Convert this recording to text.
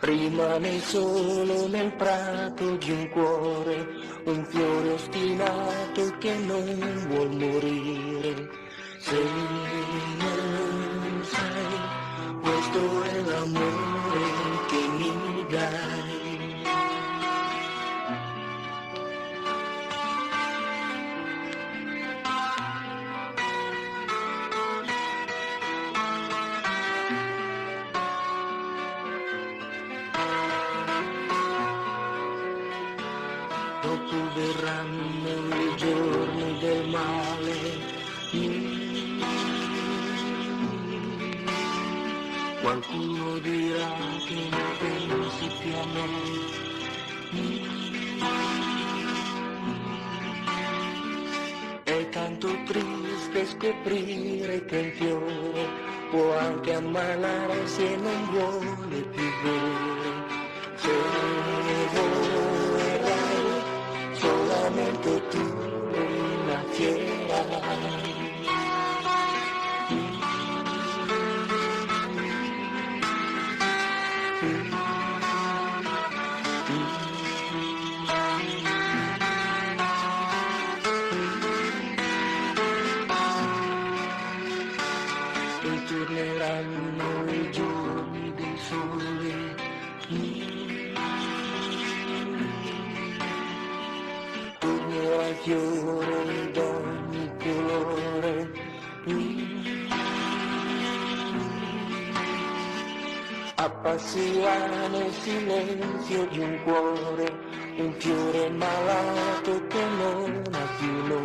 Rimane solo nel prato di un fiore ostinato che non vuol morire. Se non sai, questo è l'amore che mi dai. Dopo verranno i giorni del male, qualcuno dirà che non pensi più a me. È tanto triste scoprire che il fiore può anche ammalare se non vuole più bere. Se vorrai solamente tu una fiera. E torneranno i giorni del sole, tornerà il fiore d'ogni colore, appasserà nel silenzio di un cuore, un fiore malato che non ha più nome.